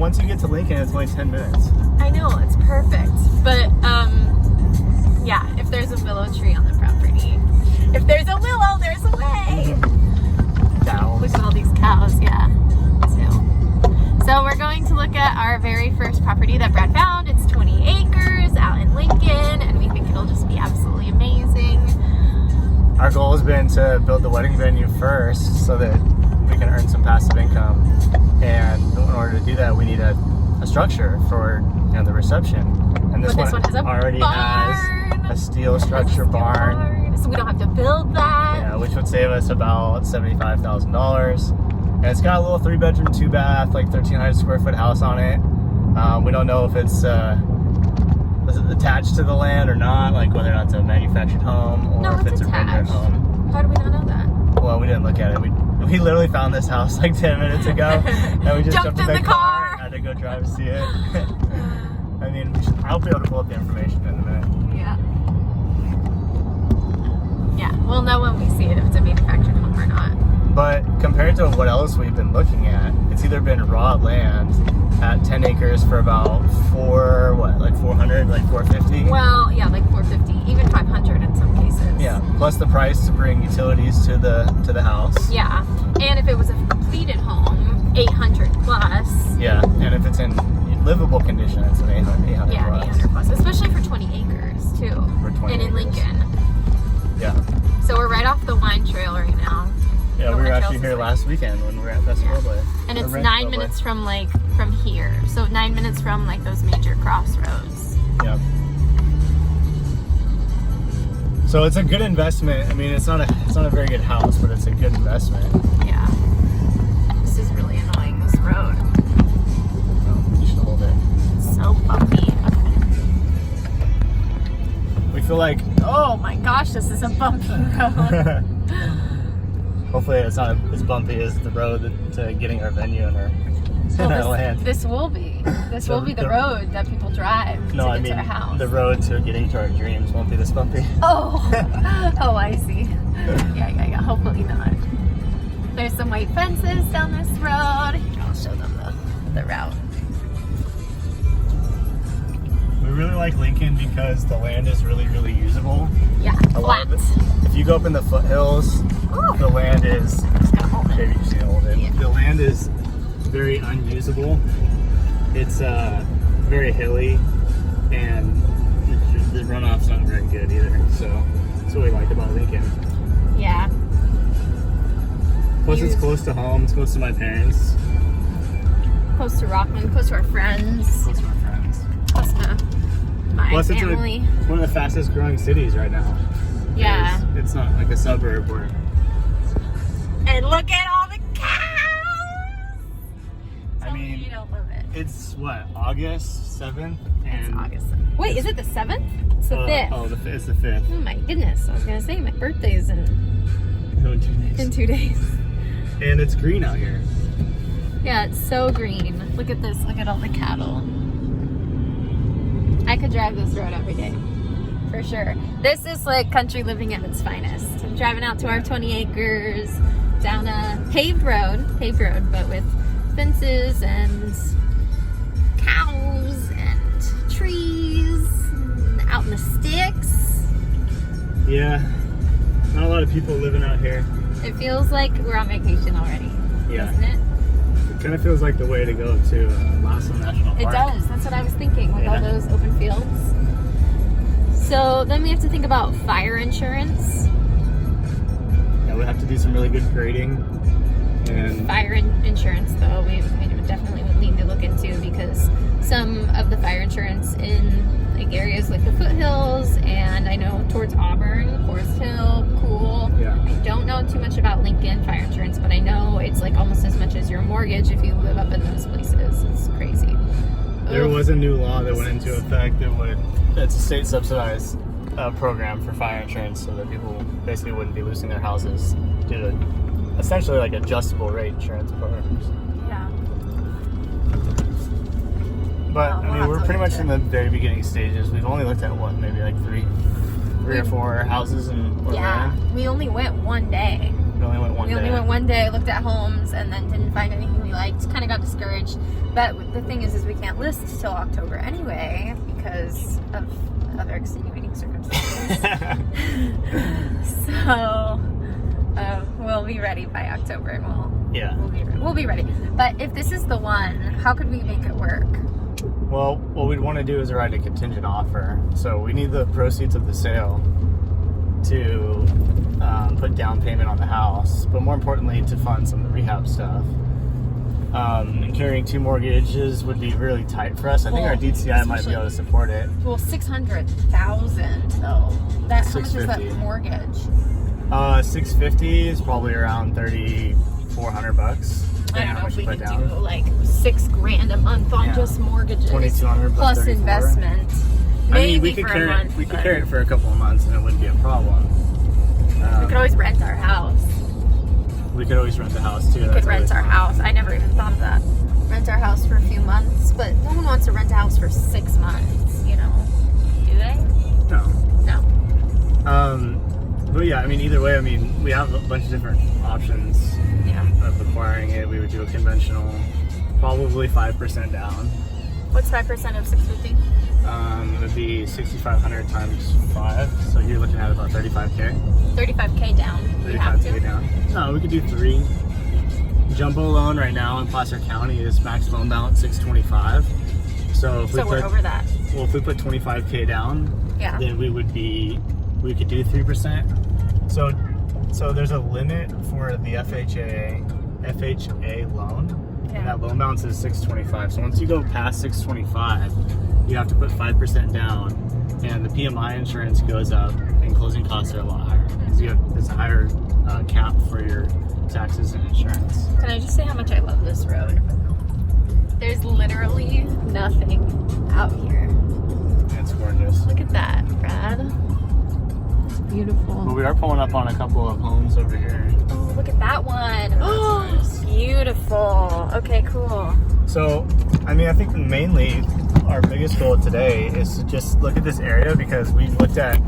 once you get to Lincoln, it's only 10 minutes. I know, it's perfect. But, yeah, if there's a willow tree on the property. If there's a willow, there's a way. Cows. Look at all these cows, yeah. So we're going to look at our very first property that Brad found. It's 20 acres out in Lincoln, and we think it'll just be absolutely amazing. Our goal has been to build the wedding venue first so that we can earn some passive income. And in order to do that, we need a structure for the reception. And this one has a already barn. has a steel structure barn. So we don't have to build that. Yeah, which would save us about $75,000. And it's got a little 3-bedroom, 2-bath, like 1,300 square foot house on it. We don't know if it's attached to the land or not, like whether or not it's a manufactured home or if it's a rented home. How do we not know that? Well, we didn't look at it. We literally found this house like 10 minutes ago, and we just jumped in the car and had to go drive to see it. I mean, I'll be able to pull up the information in a minute. Yeah. Yeah, we'll know when we see it if it's a manufactured home or not. But compared to what else we've been looking at, it's either been raw land at 10 acres for about 400, like 450? Well, yeah, like 450, even 500 in some cases. Yeah, plus the price to bring utilities to the house. Yeah, and if it was a completed home, 800 plus. Yeah, and if it's in livable condition, it's an 800 yeah, plus. 800 plus, especially for 20 acres too. For 20 and in acres. Lincoln. Yeah. So we're right off the wine trail right now. Yeah, we were actually here last weekend when we were at Festival Day. And it's 9 minutes from here. So 9 minutes from like those major crossroads. Yeah. So it's a good investment. I mean, it's not a very good house, but it's a good investment. Yeah. This is really annoying, this road. Oh, you should hold it. It's so bumpy. We feel like, oh my gosh, this is a bumpy road. hopefully it's not as bumpy as the road to getting our venue and our land. This will be. This will be the road that people drive to get to our house. The road to getting to our dreams won't be this bumpy. Oh, oh, I see. Yeah. Hopefully not. There's some white fences down this road. I'll show them the route. We really like Lincoln because the land is really, really usable. Yeah, flat. If you go up in the foothills, the land is. Maybe you just need to hold it. Yeah. The land is very unusable. It's very hilly, and the runoff's not very good either. So that's what we like about Lincoln. Yeah. Plus, it's close to home. It's close to my parents. Close to Rockland. Close to our friends. Close to my friends. Close to my family. It's one of the fastest growing cities right now. Yeah. It's not like a suburb where. And look at all the cows! I mean, you don't love it. It's what, August 7th? It's August 7th. Wait, is it the 7th? It's the 5th. Oh, it's the 5th. Oh my goodness. I was going to say, my birthday's in 2 days. In 2 days. And it's green out here. Yeah, it's so green. Look at this. Look at all the cattle. I could drive this road every day. For sure. This is like country living at its finest. I'm driving out to our 20 acres down a paved road, but with fences and cows and trees and out in the sticks. Yeah. Not a lot of people living out here. It feels like we're on vacation already. Yeah. Doesn't it? It kind of feels like the way to go to Lasso National Park. It does. That's what I was thinking with all those open fields. So then we have to think about fire insurance. Yeah, we have to do some really good grading. And fire insurance, though, we definitely would need to look into, because some of the fire insurance in like areas like the foothills, and I know towards Auburn, Forest Hill, Cool. Yeah. I don't know too much about Lincoln fire insurance, but I know it's like almost as much as your mortgage if you live up in those places. It's crazy. There was a new law that went into effect it's a state subsidized program for fire insurance, so that people basically wouldn't be losing their houses due to essentially like adjustable rate insurance programs. Yeah. But I mean, we're pretty much in the very beginning stages. We've only looked at maybe like three or four houses and yeah. We only went one day. We only went one day. We only went one day, looked at homes, and then didn't find anything we liked. Kind of got discouraged. But the thing is we can't list till October anyway because of other extenuating circumstances. So we'll be ready by October, and we'll be ready. But if this is the one, how could we make it work? Well, what we'd want to do is write a contingent offer. So we need the proceeds of the sale to put down payment on the house, but more importantly to fund some of the rehab stuff. And carrying 2 mortgages would be really tight for us. I think our DTI might be able to support it. Well, $600,000 though. How much is that mortgage? $650 is probably around $3,400. I don't know if we could do like $6,000 a month on just mortgages, $2,200 plus investment. Maybe we could for carry a month, we could carry it for a couple of months and it wouldn't be a problem. We could always rent our house. We could always rent the house too. We could rent our house. I never even thought of that. Rent our house for a few months, but no one wants to rent a house for 6 months, you know? Do they? No. No. But yeah, I mean, either way, I mean, we have a bunch of different options of acquiring it. We would do a conventional, probably 5% down. What's 5% of 650? It would be 6,500 times 5, so you're looking at about 35K. 35K down. 35K down. No, we could do 3. Jumbo loan right now in Placer County is max loan balance 625. So if we're over that. Well, if we put 25K down, then we could do 3%. So there's a limit for the FHA loan, and that loan balance is 625. So once you go past 625, you have to put 5% down, and the PMI insurance goes up, and closing costs are a lot higher. It's a higher cap for your taxes and insurance. Can I just say how much I love this road? There's literally nothing out here. It's gorgeous. Look at that, Brad. Beautiful. Well, we are pulling up on a couple of homes over here. Oh, look at that one. Oh, nice. Beautiful. Okay, cool. So, I mean, I think mainly our biggest goal today is to just look at this area because we've looked at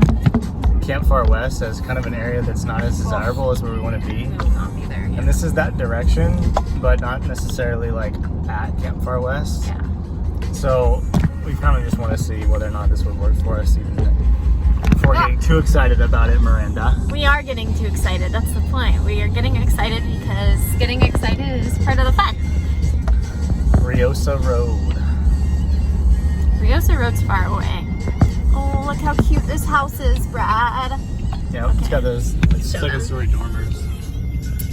Camp Far West as kind of an area that's not as desirable as where we want to be. We will not be there. And this is that direction, but not necessarily like at Camp Far West. Yeah. So, we kind of just want to see whether or not this would work for us even before getting too excited about it, Miranda. We are getting too excited. That's the point. We are getting excited because getting excited is part of the fun. Riosa Road. Riosa Road's far away. Oh, look how cute this house is, Brad. Yeah, It's got those second-story dormers.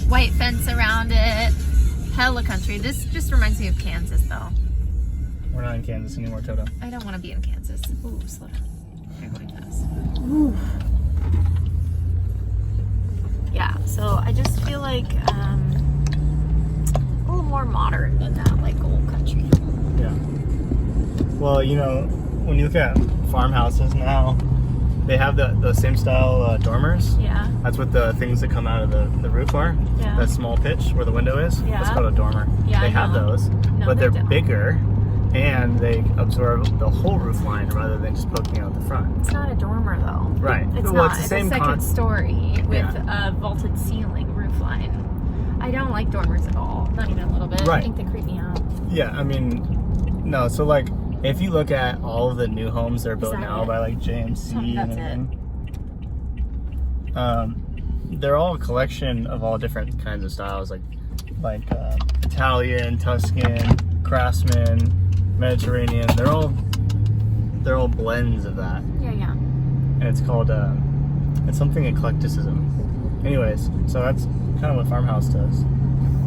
White fence around it. Hella country. This just reminds me of Kansas, though. We're not in Kansas anymore, Toto. I don't want to be in Kansas. Ooh, slow down. You're going fast. Ooh. Yeah, so I just feel like a little more modern than that, like old country. Yeah. Well, you know, when you look at farmhouses now, they have the same style dormers. Yeah. That's what the things that come out of the roof are. Yeah. That small pitch where the window is. Yeah. That's called a dormer. Yeah, they have those, no, but they're don't. bigger, and they absorb the whole roof line rather than just poking out the front. It's not a dormer though. Right. It's well, not. It's the same a second story with a vaulted ceiling roof line. I don't like dormers at all. Not even a little bit. Right. I think they creep me out. Yeah, I mean, no. So like, if you look at all of the new homes that are built now by like JMC and everything, they're all a collection of all different kinds of styles, like Italian, Tuscan, Craftsman, Mediterranean. They're all blends of that. Yeah. And it's called it's something eclecticism. Anyways, so that's kind of what farmhouse does.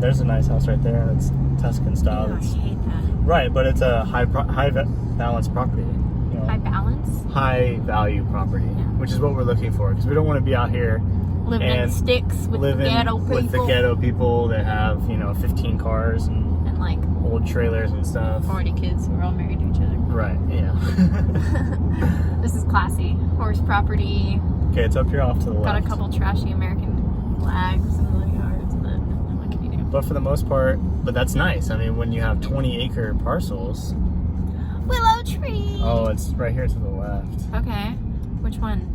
There's a nice house right there that's Tuscan style. I hate that. Right, but it's a high balance property. You know, High balance? high value property, which is what we're looking for, because we don't want to be out here living in sticks with the ghetto people. With the ghetto people that have 15 cars and like old trailers and stuff. 40 kids who are all married to each other. Right. Yeah. This is classy. Horse property. Okay, it's up here off to the left. Got a couple trashy American flags in the yards, but what can you do? But for the most part, that's nice. I mean, when you have 20-acre parcels. Willow tree. Oh, it's right here to the left. Okay. Which one?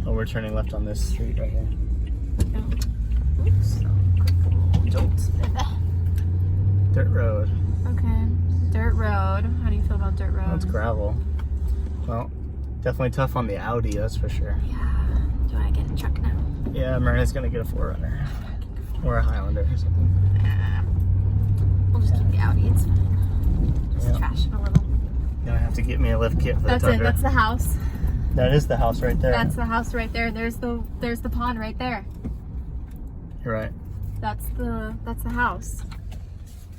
Oh, we're turning left on this street right here. go. Oops. Jolt. Dirt road. Okay. Dirt road. How do you feel about dirt road? That's gravel. Well, definitely tough on the Audi, that's for sure. Yeah. Do I get a truck now? Yeah, Myrna's gonna get a 4Runner. Or a Highlander or something. We'll just keep the Audi. It's fine. Just trash it a little. Gonna have to get me a lift kit for the That's Tundra. it. That's the house. That is the house right there. That's the house right there. There's the pond right there. You're right. That's the house.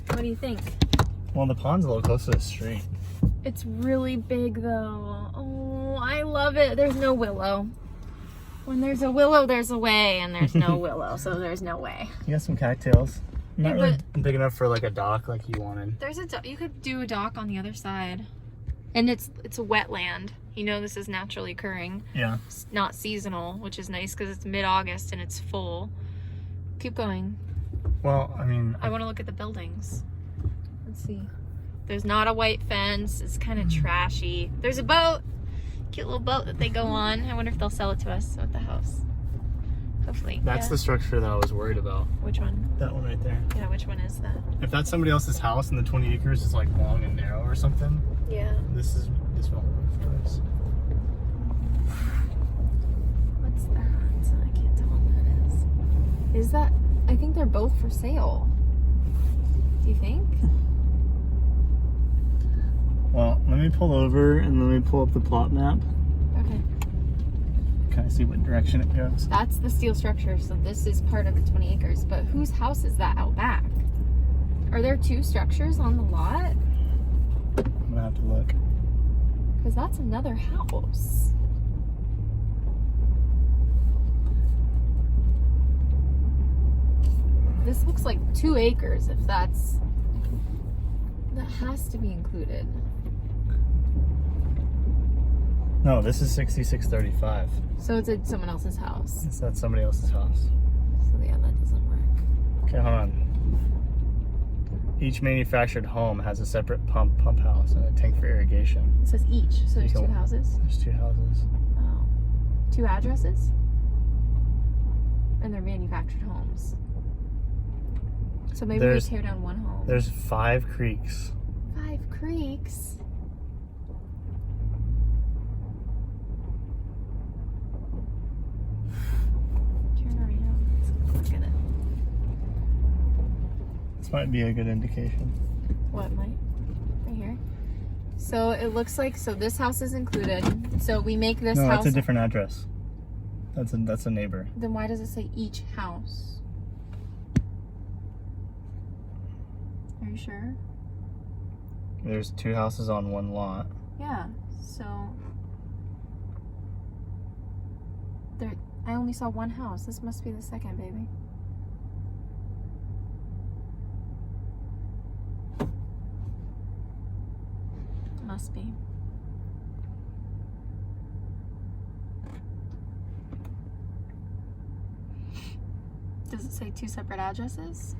What do you think? Well, the pond's a little close to the street. It's really big though. Oh, I love it. There's no willow. When there's a willow, there's a way, and there's no willow, so there's no way. You got some cattails. Yeah, Not really big enough for like a dock like you wanted. There's you could do a dock on the other side, and it's a wetland. You know this is naturally occurring. Yeah. It's not seasonal, which is nice because it's mid-August and it's full. Keep going. Well, I mean, I want to look at the buildings. Let's see. There's not a white fence. It's kind of trashy. There's a boat. Cute little boat that they go on. I wonder if they'll sell it to us at the house. Hopefully. that's the structure that I was worried about. Which one? That one right there. Yeah, which one is that? If that's somebody else's house and the 20 acres is like long and narrow or something, Yeah. this won't work for us. What's that? I can't tell what that is. Is that? I think they're both for sale. Do you think? Well, let me pull over and let me pull up the plot map. Okay. Kind of see what direction it goes. That's the steel structure, so this is part of the 20 acres. But whose house is that out back? Are there two structures on the lot? I'm gonna have to look. Because that's another house. This looks like 2 acres if that's... That has to be included. No, this is 6635. So it's at someone else's house. So that's somebody else's house. So yeah, that doesn't work. Okay, hold on. Each manufactured home has a separate pump house and a tank for irrigation. It says each, so there's You 2 can- houses. There's 2 houses. Oh. 2 addresses? And they're manufactured homes. So maybe we There's- tear down one home. There's 5 creeks. 5 creeks. Turn around. Let's look at it. This might be a good indication. What might? Right here. So it looks like, so this house is included. So we make this No, house. that's a different address. That's a neighbor. Then why does it say each house? Are you sure? There's 2 houses on one lot. Yeah. So there, I only saw one house. This must be the second, baby. Must be. Does it say 2 separate addresses?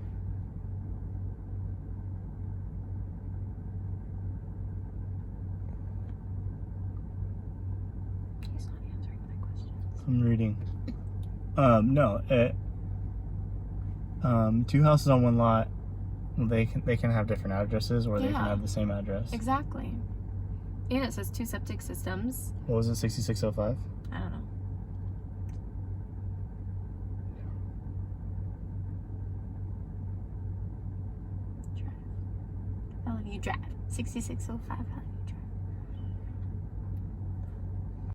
He's not answering my questions. I'm reading. No. 2 houses on one lot. They can have different addresses, or they can Yeah. have the same address. Exactly. And it says 2 septic systems. What was it? 6605. I don't know. Drive. How long you drive? 6605. How long you drive?